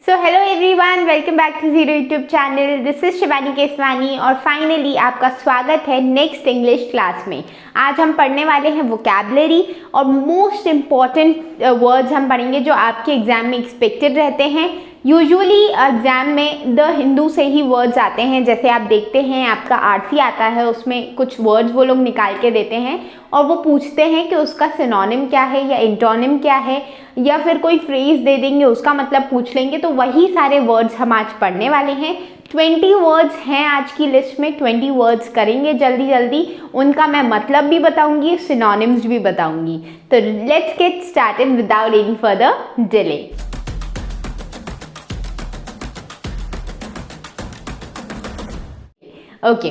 So hello everyone, welcome back to zero YouTube channel. This is Shivani Keswani और finally आपका स्वागत है नेक्स्ट इंग्लिश क्लास में। आज हम पढ़ने वाले हैं वोकैबुलरी और मोस्ट इम्पॉर्टेंट वर्ड्स हम पढ़ेंगे जो आपके एग्जाम में एक्सपेक्टेड रहते हैं। यूजुअली एग्जाम में द हिंदू से ही वर्ड्स आते हैं। जैसे आप देखते हैं आपका आरसी आता है, उसमें कुछ वर्ड्स वो लोग निकाल के देते हैं और वो पूछते हैं कि उसका सिनोनिम क्या है या इंटोनिम क्या है, या फिर कोई फ्रेज दे देंगे उसका मतलब पूछ लेंगे। तो वही सारे वर्ड्स हम आज पढ़ने वाले हैं। 20 वर्ड्स हैं आज की लिस्ट में, 20 वर्ड्स करेंगे जल्दी जल्दी। उनका मैं मतलब भी बताऊंगी, सिनोनिम्स भी बताऊंगी। तो let's get started without any further delay. Okay,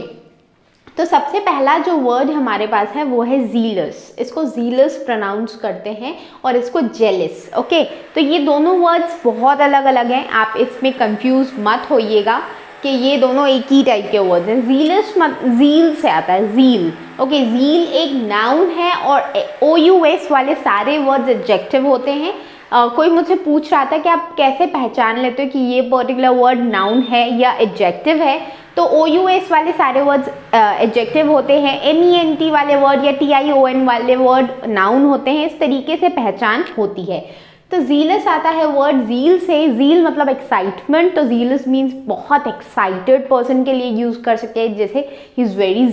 तो सबसे पहला जो वर्ड हमारे पास है वो है जीलस। इसको जीलस प्रोनाउंस करते हैं और इसको जेलस। ओके, तो ये दोनों वर्ड्स बहुत अलग अलग हैं, आप इसमें कंफ्यूज मत होइएगा कि ये दोनों एक ही टाइप के वर्ड्स हैं। जीलस जील से आता है, जील। ओके, जील एक नाउन है और OUS वाले सारे वर्ड्स एडजेक्टिव होते हैं। कोई मुझसे पूछ रहा था कि आप कैसे पहचान लेते हो कि ये पर्टिकुलर वर्ड नाउन है या एडजेक्टिव है। तो OUS वाले सारे वर्ड्स एडजेक्टिव होते हैं, MENT वाले वर्ड या TION वाले वर्ड नाउन होते हैं। इस तरीके से पहचान होती है। तो जीलस आता है वर्ड जील से। जील मतलब एक्साइटमेंट, तो जीलस मीन्स बहुत एक्साइटेड पर्सन के लिए यूज कर सकते हैं। जैसे he is very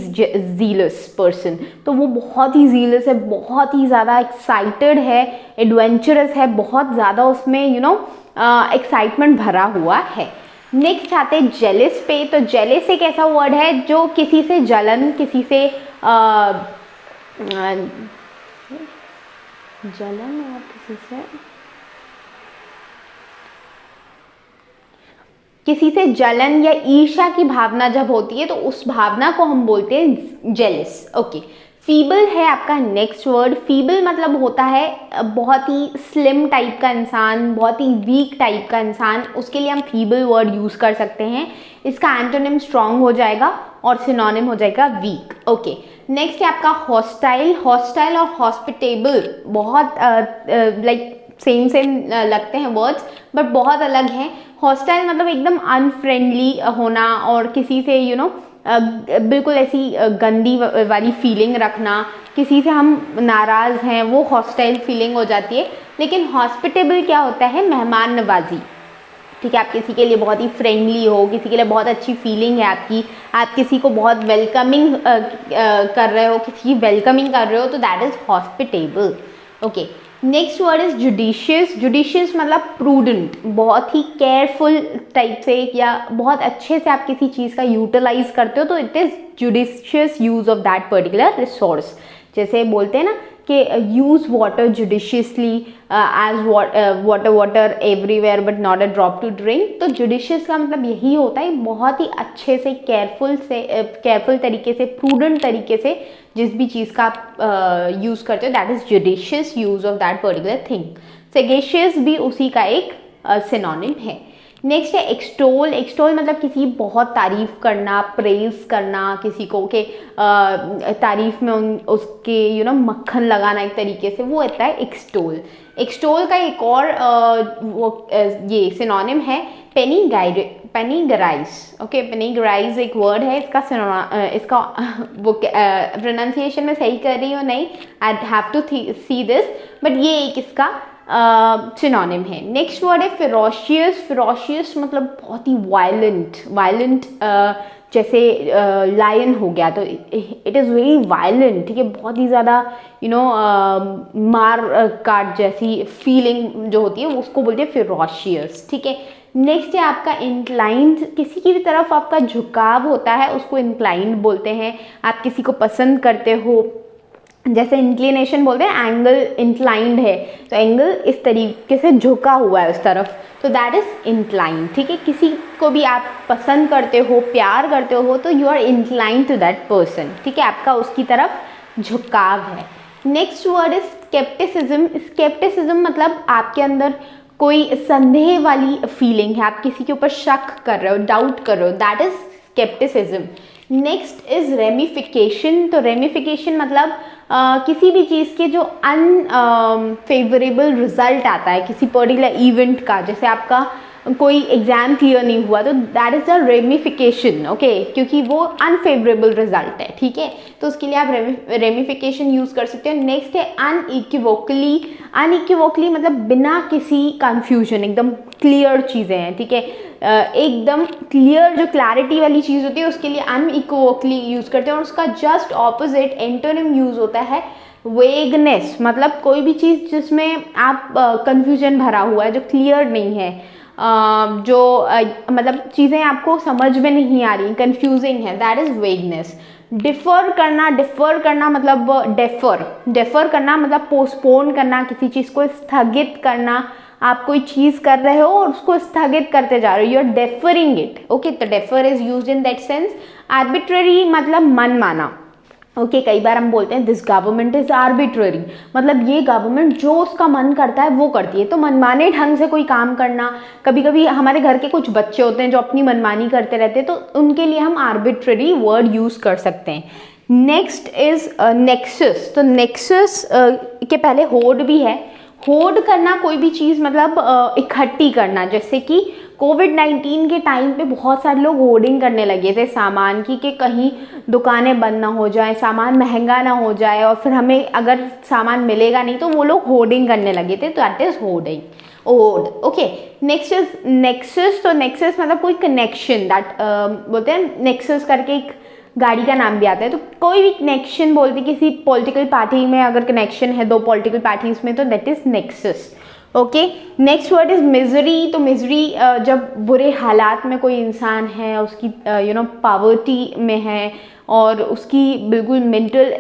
jealous person, तो वो बहुत ही जीलस है, बहुत ही ज़्यादा एक्साइटेड है, एडवेंचरस है, बहुत ज़्यादा उसमें एक्साइटमेंट भरा हुआ है। नेक्स्ट आते हैं जेलस पे। तो जेलस एक ऐसा वर्ड है जो किसी से जलन, किसी से जलन और किसी से जलन या ईर्ष्या की भावना जब होती है तो उस भावना को हम बोलते हैं जेलस। ओके, फीबल है आपका नेक्स्ट वर्ड। फीबल मतलब होता है बहुत ही स्लिम टाइप का इंसान, बहुत ही वीक टाइप का इंसान, उसके लिए हम फीबल वर्ड यूज कर सकते हैं। इसका एंटोनिम स्ट्रांग हो जाएगा और सिनोनिम हो जाएगा वीक। ओके, नेक्स्ट है आपका हॉस्टाइल। हॉस्टाइल और हॉस्पिटेबल बहुत लाइक सेम लगते हैं वर्ड्स, बट बहुत अलग हैं। हॉस्टाइल मतलब एकदम अनफ्रेंडली होना और किसी से बिल्कुल ऐसी गंदी वाली फीलिंग रखना, किसी से हम नाराज़ हैं, वो हॉस्टाइल फीलिंग हो जाती है। लेकिन हॉस्पिटेबल क्या होता है? मेहमान नवाजी। ठीक है, आप किसी के लिए बहुत ही फ्रेंडली हो, किसी के लिए बहुत अच्छी फीलिंग है आपकी, आप किसी को बहुत वेलकमिंग कर रहे हो, किसी की वेलकमिंग कर रहे हो, तो that is hospitable. Okay, next word is judicious. Judicious मतलब प्रूडेंट, बहुत ही केयरफुल टाइप से या बहुत अच्छे से आप किसी चीज़ का यूटिलाइज करते हो, तो it is judicious use of that particular resource. जैसे बोलते हैं ना कि use water judiciously as water everywhere but not a drop to drink. तो जुडिशियस का मतलब यही होता है, बहुत ही अच्छे से केयरफुल तरीके से, प्रूडेंट तरीके से जिस भी चीज़ का आप यूज़ करते हो, that is judicious use of that particular thing. Sagacious भी उसी का एक सिनोनिम है। नेक्स्ट है एक्सटोल। एक्सटोल मतलब किसी बहुत तारीफ करना, प्रेज करना किसी को के तारीफ में उसके मक्खन लगाना एक तरीके से, वो होता है एक्सटोल। एक्सटोल का एक और ये सिनोनिम है पेनिगराइज। ओके, पेनिगराइज एक वर्ड है, इसका वो प्रोनाउंसिएशन में सही कर रही हूँ नहीं, I have to see this, but ये एक इसका सिनोनिम है। नेक्स्ट वर्ड है फेरोशियस। फेरोशियस मतलब बहुत ही वायलेंट जैसे लायन हो गया, तो इट इज़ वेरी वायलेंट। ठीक है, बहुत ही ज़्यादा मार काट जैसी फीलिंग जो होती है उसको बोलते हैं फेरोशियस। ठीक है, नेक्स्ट है आपका इंक्लाइंड। किसी की भी तरफ आपका झुकाव होता है उसको इंक्लाइंड बोलते हैं। आप किसी को पसंद करते हो, जैसे इंक्लिनेशन बोलते हैं, एंगल इंक्लाइंड है, तो एंगल इस तरीके से झुका हुआ है उस तरफ, तो दैट इज इंक्लाइंड। ठीक है, किसी को भी आप पसंद करते हो, प्यार करते हो, तो you are inclined to that person. ठीक है, आपका उसकी तरफ झुकाव है। Next word is scepticism. Scepticism मतलब आपके अंदर कोई संदेह वाली फीलिंग है, आप किसी के ऊपर शक कर रहे हो, डाउट कर रहे हो, that is scepticism. Next is ramification. तो रेमिफिकेशन मतलब किसी भी चीज़ के जो अनफेवरेबल रिजल्ट आता है किसी पर्टिकुलर इवेंट का, जैसे आपका कोई एग्ज़ाम क्लियर नहीं हुआ, तो that is the ramification, okay, क्योंकि वो अनफेवरेबल रिजल्ट है, ठीक है, तो उसके लिए आप रेमिफिकेशन यूज़ कर सकते हो। नेक्स्ट है अनइक्विवोकली। अनइक्विवोकली मतलब बिना किसी कन्फ्यूजन, एकदम क्लियर चीज़ें हैं, ठीक है, एकदम क्लियर, जो क्लैरिटी वाली चीज़ होती है उसके लिए अनइक्विवोकली यूज़ करते हैं। और उसका जस्ट ऑपोजिट एंटोनिम यूज़ होता है वेगनेस, मतलब कोई भी चीज़ जिसमें आप कंफ्यूजन भरा हुआ है, जो क्लियर नहीं है, मतलब चीज़ें आपको समझ में नहीं आ रही, कंफ्यूजिंग है, दैट इज़ वेगनेस। डिफ़र करना मतलब डेफर करना मतलब पोस्टपोन करना, किसी चीज़ को स्थगित करना। आप कोई चीज़ कर रहे हो और उसको स्थगित करते जा रहे हो, you are differing it, okay, तो defer is used in that sense. Arbitrary मतलब मनमाना, ओके, कई बार हम बोलते हैं दिस गवर्नमेंट इज आर्बिट्ररी, मतलब ये गवर्नमेंट जो उसका मन करता है वो करती है, तो मनमाने ढंग से कोई काम करना। कभी कभी हमारे घर के कुछ बच्चे होते हैं जो अपनी मनमानी करते रहते हैं, तो उनके लिए हम आर्बिट्ररी वर्ड यूज़ कर सकते हैं। नेक्स्ट इज नेक्सस, तो नेक्सस के पहले होड भी है। होड करना कोई भी चीज़ मतलब इकट्ठी करना, जैसे कि कोविड-19 के टाइम पे बहुत सारे लोग होर्डिंग करने लगे थे सामान की, कि कहीं दुकानें बंद ना हो जाए, सामान महंगा ना हो जाए और फिर हमें अगर सामान मिलेगा नहीं, तो वो लोग होर्डिंग करने लगे थे, तो that is hoarding, horde, okay. Next is nexus, तो नेक्सस मतलब कोई कनेक्शन, दैट बोलते हैं नेक्सस करके एक गाड़ी का नाम भी आता है, तो कोई भी कनेक्शन बोलते किसी पॉलिटिकल पार्टी में अगर कनेक्शन है दो पॉलिटिकल पार्टीज में, तो that is nexus, okay. Next word is misery, तो मिजरी जब बुरे हालात में कोई इंसान है, उसकी पावर्टी में है और उसकी बिल्कुल मेंटल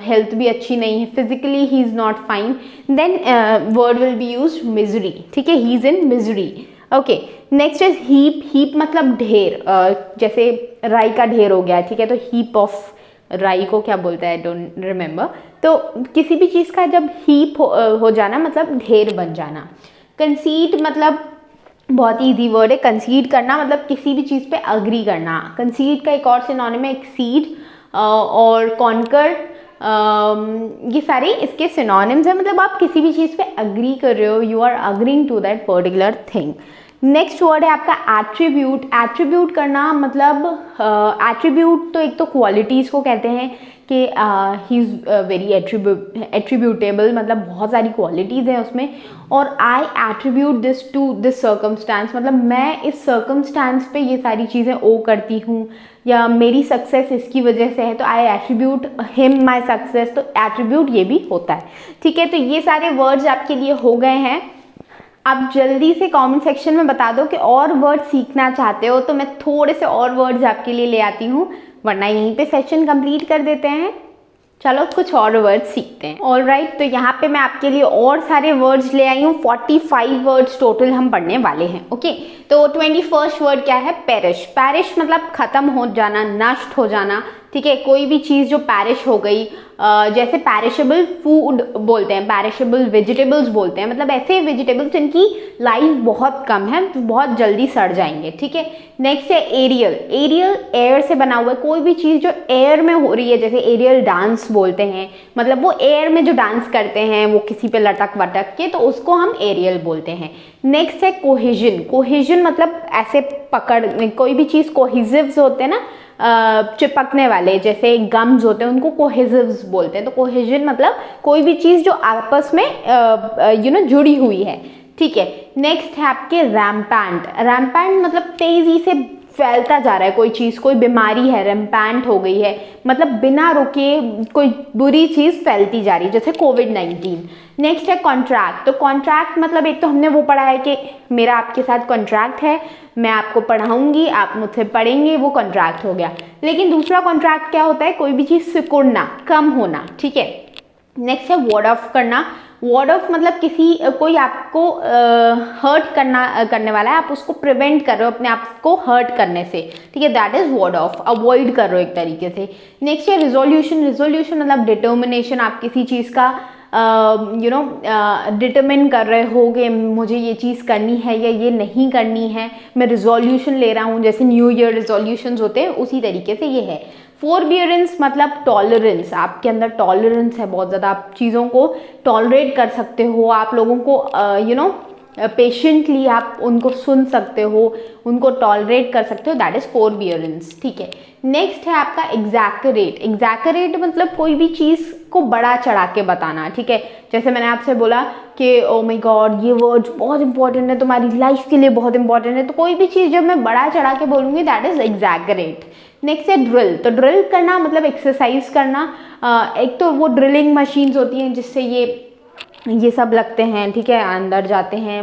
हेल्थ भी अच्छी नहीं है, physically he is not fine, then word will be used misery, ठीक है, he is in misery, okay. Next is heap. Heap मतलब ढेर, जैसे राई का ढेर हो गया, ठीक है, तो हीप ऑफ राई को क्या बोलता है, डोंट रिमेम्बर। तो किसी भी चीज़ का जब हीप हो जाना मतलब ढेर बन जाना। कंसीड मतलब बहुत ही ईजी वर्ड है, कंसीड करना मतलब किसी भी चीज़ पे अग्री करना। कंसीड का एक और सिनोनिम है एक्सीड और कॉन्कर, ये सारे इसके सिनोनिम्स हैं, मतलब आप किसी भी चीज़ पे अग्री कर रहे हो, you are agreeing to that particular thing. Next word है आपका एट्रीब्यूट। एट्रीब्यूट करना मतलब एट्रीब्यूट तो एक तो क्वालिटीज़ को कहते हैं कि ही इज़ वेरी एट्रीब्यूटेबल, मतलब बहुत सारी क्वालिटीज़ हैं उसमें। और I attribute this to this circumstance, मतलब मैं इस सर्कमस्टांस पे ये सारी चीज़ें ओ करती हूँ, या मेरी सक्सेस इसकी वजह से है, तो आई एट्रीब्यूट हिम माई सक्सेस, तो एट्रीब्यूट ये भी होता है, ठीक है। तो ये सारे वर्ड्स आपके लिए हो गए हैं। आप जल्दी से कमेंट सेक्शन में बता दो कि और वर्ड सीखना चाहते हो, तो मैं थोड़े से और वर्ड्स आपके लिए ले आती हूँ, वरना यहीं पे सेशन कंप्लीट कर देते हैं। चलो कुछ और वर्ड्स सीखते हैं। ऑल राइट, तो यहाँ पे मैं आपके लिए और सारे वर्ड्स ले आई हूँ, 45 वर्ड्स टोटल हम पढ़ने वाले हैं, ओके। तो 21st वर्ड क्या है, पेरिश। पेरिश मतलब खत्म हो जाना, नष्ट हो जाना, ठीक है, कोई भी चीज़ जो पेरिश हो गई, जैसे पेरिशेबल फूड बोलते हैं, पेरिशेबल वेजिटेबल्स बोलते हैं, मतलब ऐसे वेजिटेबल्स जिनकी लाइफ बहुत कम है, तो बहुत जल्दी सड़ जाएंगे, ठीक है। नेक्स्ट है एरियल। एरियल एयर से बना हुआ है, कोई भी चीज़ जो एयर में हो रही है, जैसे एरियल डांस बोलते हैं, मतलब वो एयर में जो डांस करते हैं वो किसी पे लटक वटक के, तो उसको हम एरियल बोलते हैं। नेक्स्ट है कोहेजन। कोहेजन मतलब ऐसे पकड़, कोई भी चीज़ कोहेसिव्स होते हैं ना, चिपकने वाले, जैसे गम्स होते हैं, उनको कोहेसिव्स बोलते हैं। तो कोहेजन मतलब कोई भी चीज़ जो आपस में जुड़ी हुई है, ठीक है। नेक्स्ट है आपके रैम्पैंट। रैम्पैंट मतलब तेज़ी से फैलता जा रहा है कोई चीज़, कोई बीमारी है, रैम्पैंट हो गई है, मतलब बिना रुके कोई बुरी चीज़ फैलती जा रही है, जैसे कोविड-19। नेक्स्ट है कॉन्ट्रैक्ट। तो कॉन्ट्रैक्ट मतलब एक तो हमने वो पढ़ा है कि मेरा आपके साथ कॉन्ट्रैक्ट है, मैं आपको पढ़ाऊंगी, आप मुझसे पढ़ेंगे, वो कॉन्ट्रैक्ट हो गया। लेकिन दूसरा कॉन्ट्रैक्ट क्या होता है, कोई भी चीज़ सिकुड़ना, कम होना, ठीक है। नेक्स्ट है वर्ड ऑफ करना। वर्ड ऑफ मतलब कोई आपको हर्ट करने वाला है, आप उसको प्रिवेंट कर रहे हो अपने आप को हर्ट करने से, ठीक है, that is word of, avoid कर रहे हो एक तरीके से। नेक्स्ट है रिजोल्यूशन। रिजोल्यूशन मतलब डिटर्मिनेशन, आप किसी चीज़ का डिटरमिन कर रहे हो कि मुझे ये चीज़ करनी है या ये नहीं करनी है, मैं रिजोल्यूशन ले रहा हूँ, जैसे न्यू ईयर रिजोल्यूशंस होते हैं, उसी तरीके से ये है। फोरबियरेंस मतलब टॉलरेंस, आपके अंदर टॉलरेंस है बहुत ज़्यादा, आप चीज़ों को टॉलरेट कर सकते हो, आप लोगों को पेशेंटली आप उनको सुन सकते हो, उनको टॉलरेट कर सकते हो, दैट इज फोरबियरेंस। ठीक है, नेक्स्ट है आपका एग्जैक्यूरेट। एग्जैक्यूरेट मतलब कोई भी चीज़ को बड़ा चढ़ा के बताना। ठीक है, जैसे मैंने आपसे बोला कि ओ माय गॉड ये वर्ड बहुत इंपॉर्टेंट है, तुम्हारी लाइफ के लिए बहुत इंपॉर्टेंट है, तो कोई भी चीज़ जब मैं बड़ा चढ़ा के बोलूँगी दैट इज एग्जैक्यूरेट। नेक्स्ट है ड्रिल। तो ड्रिल करना मतलब एक्सरसाइज करना। एक तो वो ड्रिलिंग मशीन्स होती हैं जिससे ये सब लगते हैं, ठीक है, अंदर जाते हैं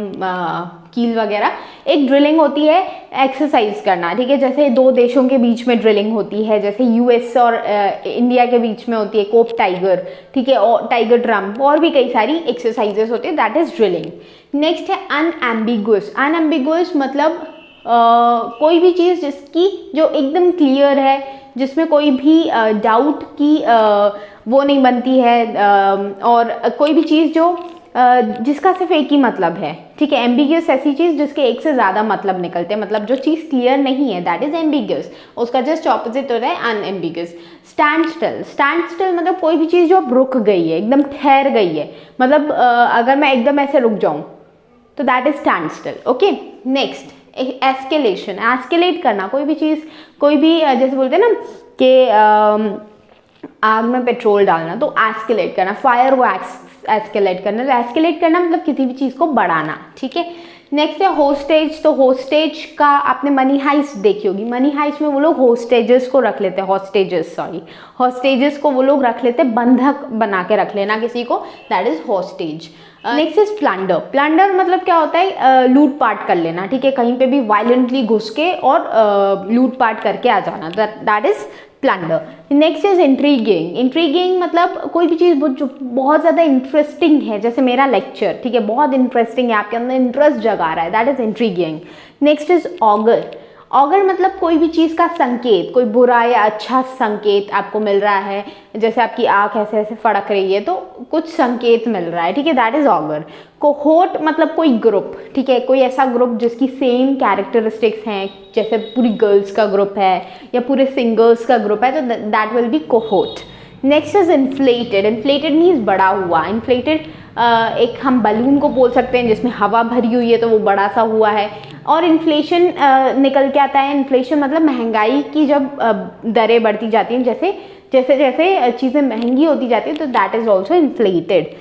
कील वगैरह। एक ड्रिलिंग होती है एक्सरसाइज करना, ठीक है, जैसे दो देशों के बीच में ड्रिलिंग होती है, जैसे यूएस और इंडिया के बीच में होती है कोप टाइगर, ठीक है, और टाइगर ड्रम, और भी कई सारी एक्सरसाइजेस होती है, दैट इज ड्रिलिंग। नेक्स्ट है अनएम्बिगुअस। अनएम्बिगुअस मतलब कोई भी चीज़ जिसकी जो एकदम क्लियर है, जिसमें कोई भी डाउट की वो नहीं बनती है, और कोई भी चीज़ जो जिसका सिर्फ एक ही मतलब है। ठीक है, एम्बिगियस ऐसी चीज़ जिसके एक से ज़्यादा मतलब निकलते हैं, मतलब जो चीज़ क्लियर नहीं है दैट इज एम्बिगियस। उसका जस्ट ऑपोजिट होता है unambiguous. Stand still. Stand still मतलब कोई भी चीज़ जो अब रुक गई है, एकदम ठहर गई है, मतलब अगर मैं एकदम ऐसे रुक जाऊँ तो that is stand still. Okay, next escalation. Escalate करना कोई भी चीज़, कोई भी जैसे बोलते हैं ना कि आग में पेट्रोल डालना, तो एस्केलेट करना, फायर को एस्केलेट करना। तो एस्केलेट करना मतलब किसी भी चीज़ को बढ़ाना। ठीक है, नेक्स्ट है होस्टेज। तो होस्टेज का आपने मनी हाइस्ट देखी होगी। मनी हाइस्ट में वो लोग होस्टेजेस को रख लेते हैं, होस्टेजेस को वो लोग रख लेते हैं, बंधक बना के रख लेना किसी को, that is hostage. Next is plunder. Plunder मतलब क्या होता है, लूट पाट कर लेना। ठीक है, कहीं पे भी वायलेंटली घुस के और लूट पाट करके आ जाना, that is plunder. Next is intriguing. Intriguing मतलब कोई भी चीज़ जो बहुत ज़्यादा इंटरेस्टिंग है, जैसे मेरा लेक्चर, ठीक है, बहुत इंटरेस्टिंग है, आपके अंदर इंटरेस्ट जगा रहा है, that is intriguing. Next is auger. Auger मतलब कोई भी चीज़ का संकेत, कोई बुरा या अच्छा संकेत आपको मिल रहा है, जैसे आपकी आँख ऐसे ऐसे फड़क रही है तो कुछ संकेत मिल रहा है, ठीक है, दैट इज ऑगर। कोहोर्ट मतलब कोई ग्रुप, ठीक है, कोई ऐसा ग्रुप जिसकी सेम कैरेक्टरिस्टिक्स हैं, जैसे पूरी गर्ल्स का ग्रुप है या पूरे सिंगर्स का ग्रुप है, तो that will be cohort. Next is inflated. Inflated means बड़ा हुआ। इन्फ्लेटेड एक हम बलून को बोल सकते हैं जिसमें हवा भरी हुई है तो वो बड़ा सा हुआ है। और इन्फ्लेशन निकल के आता है। इन्फ्लेशन मतलब महंगाई की जब दरें बढ़ती जाती हैं, जैसे जैसे चीज़ें महंगी होती जाती है, तो that is also inflated.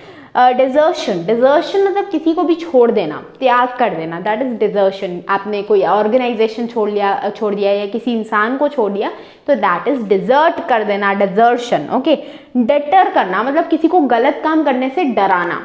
Desertion. Desertion मतलब किसी को भी छोड़ देना, त्याग कर देना, दैट इज डिजर्शन। आपने कोई ऑर्गेनाइजेशन छोड़ दिया या किसी इंसान को छोड़ दिया तो दैट इज डिजर्ट कर देना, डिजर्शन। ओके, डटर करना मतलब किसी को गलत काम करने से डराना,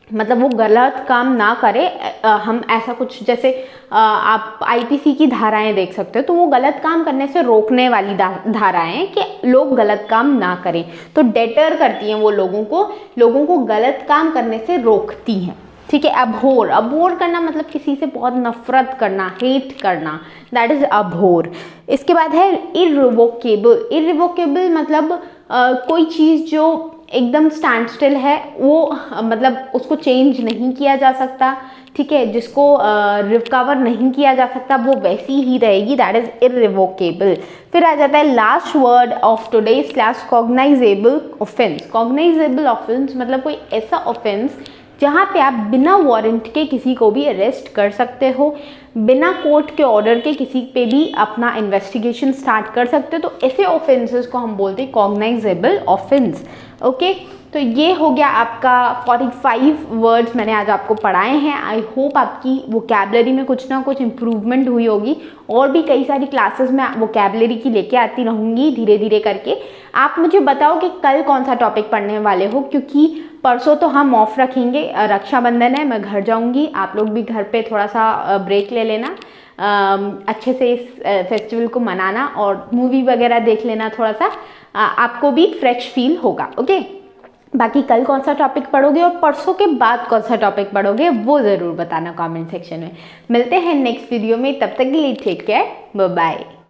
मतलब वो गलत काम ना करे। हम ऐसा कुछ जैसे आप आईपीसी की धाराएं देख सकते हो, तो वो गलत काम करने से रोकने वाली धाराएं कि लोग गलत काम ना करें, तो डेटर करती हैं वो लोगों को गलत काम करने से रोकती हैं। ठीक है, अबहोर। अबहोर करना मतलब किसी से बहुत नफरत करना, हेट करना, दैट इज अबहोर। इसके बाद है इररिवोकेबल। इररिवोकेबल मतलब कोई चीज़ जो एकदम स्टैंड स्टिल है, वो मतलब उसको चेंज नहीं किया जा सकता, ठीक है, जिसको रिकवर नहीं किया जा सकता, वो वैसी ही रहेगी, दैट इज इररिवोकेबल। फिर आ जाता है last word of today's class, cognisable offence. Cognisable offence मतलब कोई ऐसा ऑफेंस जहाँ पे आप बिना वारंट के किसी को भी अरेस्ट कर सकते हो, बिना कोर्ट के ऑर्डर के किसी पे भी अपना इन्वेस्टिगेशन स्टार्ट कर सकते हो, तो ऐसे ऑफेंसेस को हम बोलते हैं कॉग्नाइजेबल ऑफेंस। ओके, तो ये हो गया आपका 45 वर्ड्स मैंने आज आपको पढ़ाए हैं। आई होप आपकी वोकैबलरी में कुछ ना कुछ इम्प्रूवमेंट हुई होगी, और भी कई सारी क्लासेस में वोकैबलरी की लेके आती रहूँगी धीरे धीरे करके। आप मुझे बताओ कि कल कौन सा टॉपिक पढ़ने वाले हो, क्योंकि परसों तो हम ऑफ रखेंगे, रक्षाबंधन है, मैं घर जाऊँगी, आप लोग भी घर पे थोड़ा सा ब्रेक ले लेना, अच्छे से इस फेस्टिवल को मनाना और मूवी वगैरह देख लेना, थोड़ा सा आपको भी फ्रेश फील होगा। ओके, बाकी कल कौन सा टॉपिक पढ़ोगे और परसों के बाद कौन सा टॉपिक पढ़ोगे वो ज़रूर बताना कमेंट सेक्शन में। मिलते हैं नेक्स्ट वीडियो में, तब तक के लिए टेक केयर, बाय बाय।